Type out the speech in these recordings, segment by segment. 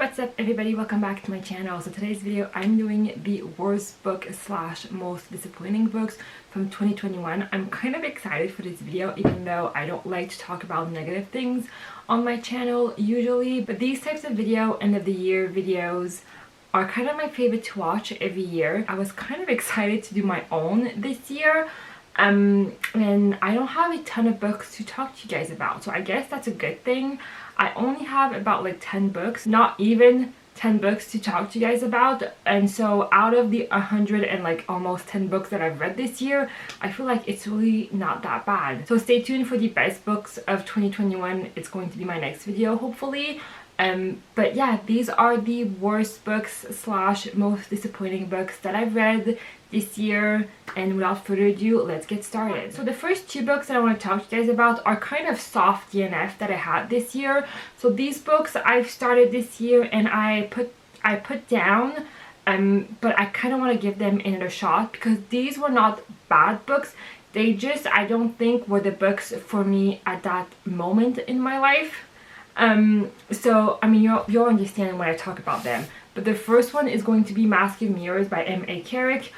What's up everybody, welcome back to my channel. So today's video I'm doing the worst book slash most disappointing books from 2021. I'm kind of excited for this video even though I don't like to talk about negative things on my channel usually, but these types of end of the year videos are kind of my favorite to watch every year. I was kind of excited to do my own this year and I don't have a ton of books to talk to you guys about, so I guess that's a good thing. I only have about like 10 books, not even 10 books to talk to you guys about, and so out of the 100 and like almost 10 books that I've read this year, I feel like it's really not that bad. So stay tuned for the best books of 2021. It's going to be my next video hopefully. But yeah, these are the worst books slash most disappointing books that I've read this year, and without further ado, let's get started. So the first two books that I want to talk to you guys about are kind of soft DNF that I had this year. So these books I've started this year and I put down, but I kind of want to give them another shot because these were not bad books. They just, I don't think, were the books for me at that moment in my life. So I mean you'll understand when I talk about them. But the first one is going to be Mask of Mirrors by M.A. Carrick.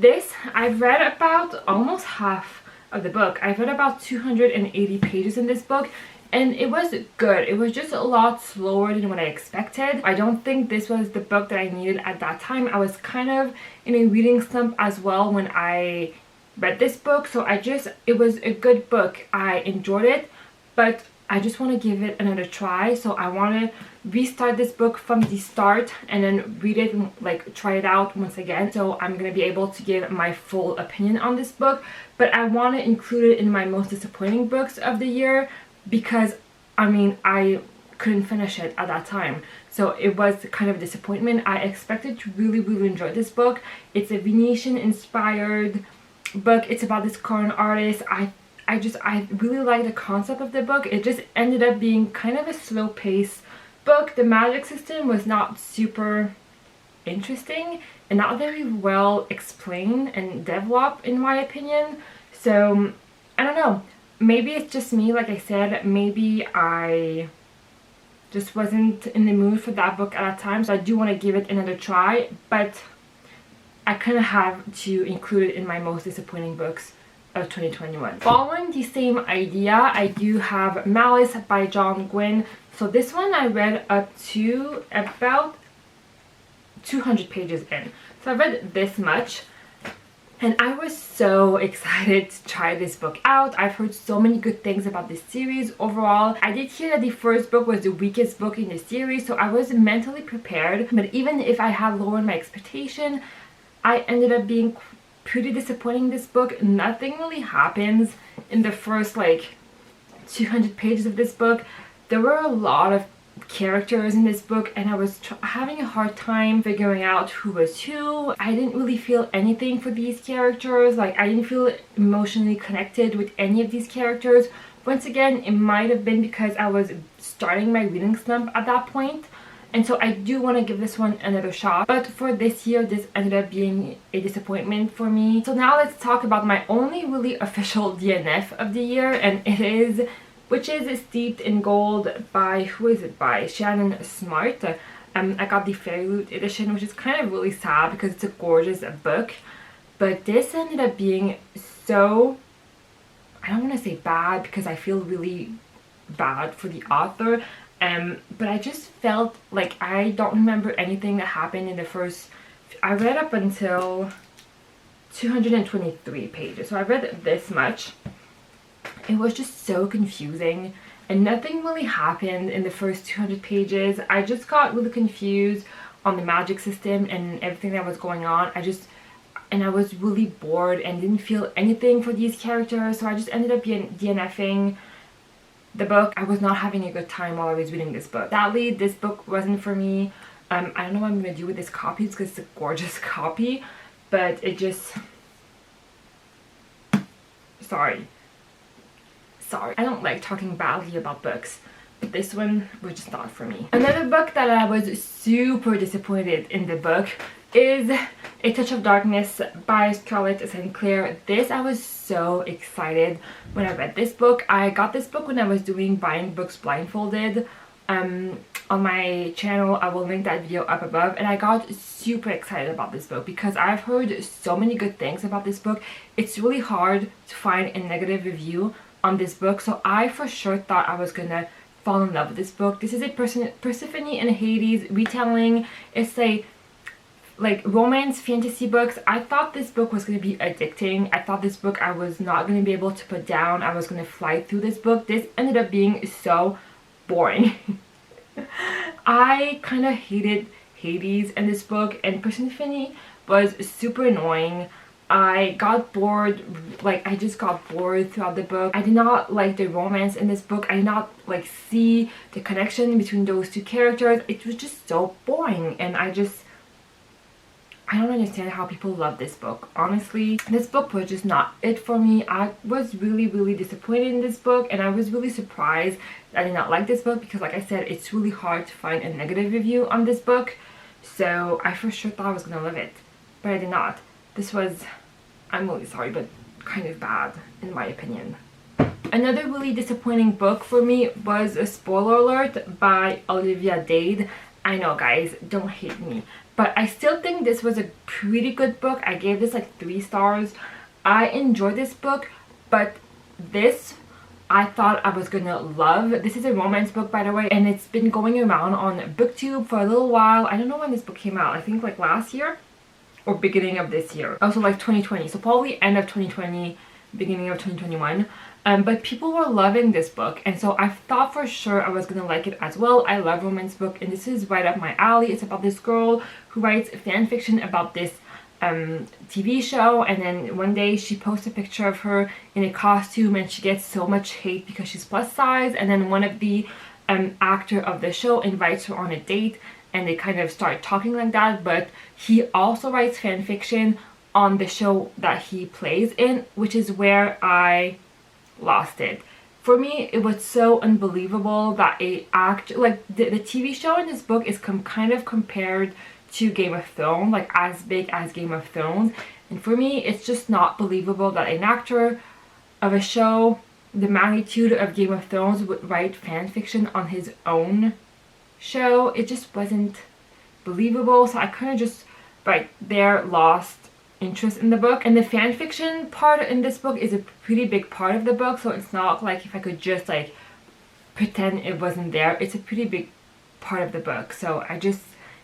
This I've read about almost half of the book. I've read about 280 pages in this book and it was good. It was just a lot slower than what I expected. I don't think this was the book that I needed at that time. I was kind of in a reading slump as well when I read this book, so it was a good book. I enjoyed it, but I just want to give it another try. So I want to restart this book from the start and then read it, like try it out once again, so I'm gonna be able to give my full opinion on this book. But I want to include it in my most disappointing books of the year because I mean I couldn't finish it at that time, so it was kind of a disappointment. I expected to really enjoy this book. It's a Venetian inspired book. It's about this con artist. I really like the concept of the book. It just ended up being kind of a slow paced book. The magic system was not super interesting and not very well explained and developed in my opinion. So I don't know, maybe it's just me, like I said, maybe I just wasn't in the mood for that book at that time, so I do want to give it another try, but I kind of have to include it in my most disappointing books of 2021. Following the same idea, I do have Malice by Gwynne. So this one I read up to about 200 pages in. So I read this much and I was so excited to try this book out. I've heard so many good things about this series overall. I did hear that the first book was the weakest book in the series, so I was mentally prepared, but even if I had lowered my expectation, I ended up being pretty disappointing in this book. Nothing really happens in the first like 200 pages of this book. There were a lot of characters in this book and I was having a hard time figuring out who was who. I didn't really feel anything for these characters. Like I didn't feel emotionally connected with any of these characters. Once again, it might have been because I was starting my reading slump at that point. And so I do want to give this one another shot. But for this year, this ended up being a disappointment for me. So now let's talk about my only really official DNF of the year. And it is Witches Steeped in Gold by, who is it by? Cianna Smart. I got the Fairy Loot edition, which is kind of really sad because it's a gorgeous book. But this ended up being so, I don't want to say bad because I feel really bad for the author. But I just felt like I don't remember anything that happened in the first, I read up until 223 pages, so I read this much. It was just so confusing and nothing really happened in the first 200 pages. I just got really confused on the magic system and everything that was going on. I was really bored and didn't feel anything for these characters, so I just ended up DNFing the book. I was not having a good time while I was reading this book. Sadly, this book wasn't for me. I don't know what I'm gonna do with this copy because it's a gorgeous copy, but it just, sorry, I don't like talking badly about books, but this one was just not for me. Another book that I was super disappointed in the book is A Touch of Darkness by Scarlett and Clair. This, I was so excited when I read this book. I got this book when I was buying books blindfolded on my channel. I will link that video up above, and I got super excited about this book because I've heard so many good things about this book. It's really hard to find a negative review on this book, so I for sure thought I was gonna fall in love with this book. This is a Persephone and Hades retelling. It's a like romance fantasy books. I thought this book was going to be addicting. I thought this book I was not going to be able to put down. I was going to fly through this book. This ended up being so boring. I kind of hated Hades in this book, and Persephone was super annoying. I got bored, like I just got bored throughout the book. I did not like the romance in this book. I did not like see the connection between those two characters. It was just so boring, and I don't understand how people love this book. Honestly, this book was just not it for me. I was really disappointed in this book, and I was really surprised that I did not like this book because, like I said, it's really hard to find a negative review on this book. So I for sure thought I was gonna love it, but I did not. This was, I'm really sorry, but kind of bad in my opinion. Another really disappointing book for me was A Spoiler Alert by Olivia Dade. I know, guys, don't hate me, but I still think this was a pretty good book. I gave this like 3 stars. I enjoyed this book, but this I thought I was gonna love. This is a romance book, by the way, and it's been going around on BookTube for a little while. I don't know when this book came out. I think like last year or beginning of this year. Also like 2020, so probably end of 2020, beginning of 2021. But people were loving this book, and so I thought for sure I was gonna like it as well. I love romance book, and this is right up my alley. It's about this girl who writes fan fiction about this TV show, and then one day she posts a picture of her in a costume, and she gets so much hate because she's plus size, and then one of the actor of the show invites her on a date, and they kind of start talking like that. But he also writes fan fiction on the show that he plays in, which is where I lost it. For me, it was so unbelievable that the TV show in this book is kind of compared to Game of Thrones, like as big as Game of Thrones, and for me it's just not believable that an actor of a show the magnitude of Game of Thrones would write fan fiction on his own show. It just wasn't believable, so I kind of just right there lost interest in the book. And the fan fiction part in this book is a pretty big part of the book, so it's not like if I could just like pretend it wasn't there. It's a pretty big part of the book, so I just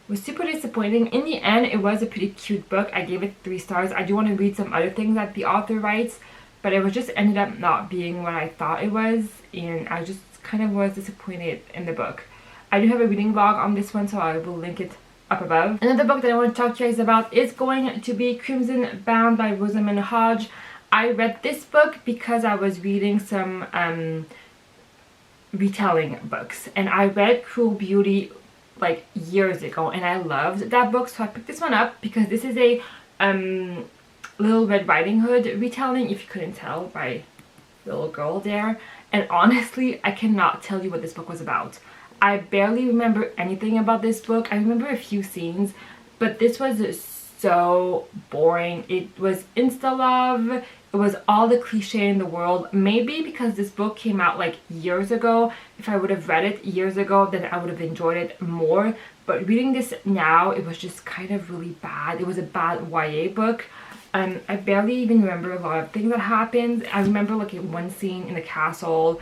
was super disappointing. In the end, it was a pretty cute book. I gave it 3 stars. I do want to read some other things that the author writes, but it was just ended up not being what I thought it was, and I just kind of was disappointed in the book. I do have a reading vlog on this one, so I will link it up above. Another book that I want to talk to you guys about is going to be Crimson Bound by Rosamund Hodge. I read this book because I was reading some retelling books, and I read Cruel Beauty like years ago, and I loved that book, so I picked this one up because this is a Little Red Riding Hood retelling, if you couldn't tell by the little girl there. And honestly, I cannot tell you what this book was about. I barely remember anything about this book. I remember a few scenes, but this was so boring. It was insta love. It was all the cliche in the world. Maybe because this book came out like years ago. If I would have read it years ago, then I would have enjoyed it more. But reading this now, it was just kind of really bad. It was a bad YA book. I barely even remember a lot of things that happened. I remember like one scene in the castle.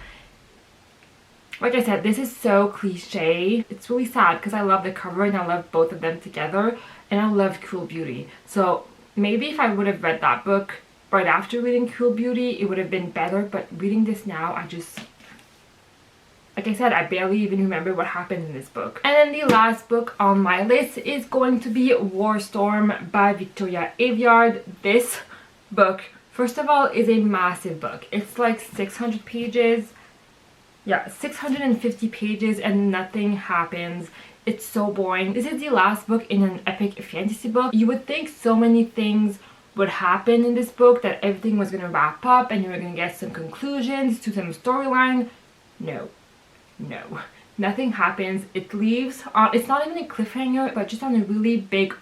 Like I said, this is so cliche. It's really sad because I love the cover and I love both of them together, and I love Cruel Beauty. So maybe if I would have read that book right after reading Cruel Beauty, it would have been better, but reading this now, I just, like I said, I barely even remember what happened in this book. And then the last book on my list is going to be War Storm by Victoria Aveyard. This book, first of all, is a massive book. It's like 600 pages. Yeah, 650 pages and nothing happens. It's so boring. This is the last book in an epic fantasy book. You would think so many things would happen in this book, that everything was going to wrap up and you were going to get some conclusions to some storyline. No. Nothing happens. It leaves, it's not even a cliffhanger, but just on a really big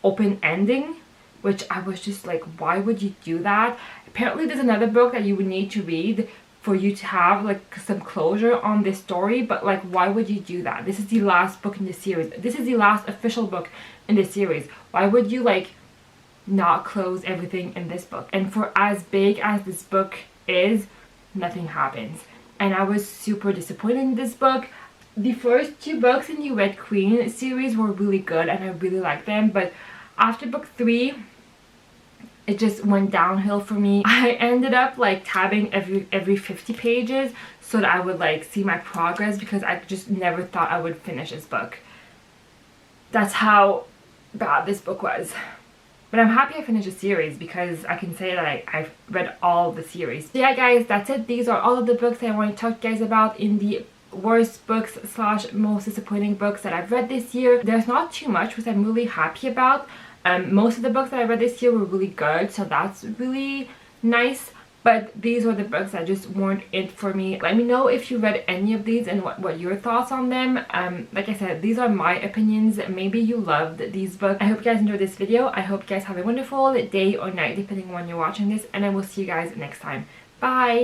open ending, which I was just like, why would you do that? Apparently there's another book that you would need to read for you to have like some closure on this story, but like why would you do that? This is the last book in the series. This is the last official book in the series. Why would you like not close everything in this book? And for as big as this book is, nothing happens, and I was super disappointed in this book. The first 2 books in the Red Queen series were really good and I really liked them, but after book 3 it just went downhill for me. I ended up like tabbing every 50 pages so that I would like see my progress, because I just never thought I would finish this book. That's how bad this book was. But I'm happy I finished the series because I can say that I've read all the series. So yeah guys, that's it. These are all of the books that I want to talk to you guys about in the worst books slash most disappointing books that I've read this year. There's not too much, which I'm really happy about. Most of the books that I read this year were really good, so that's really nice. But these were the books that just weren't it for me. Let me know if you read any of these and what your thoughts on them. Like I said, these are my opinions. Maybe you loved these books. I hope you guys enjoyed this video. I hope you guys have a wonderful day or night depending on when you're watching this, and I will see you guys next time. Bye!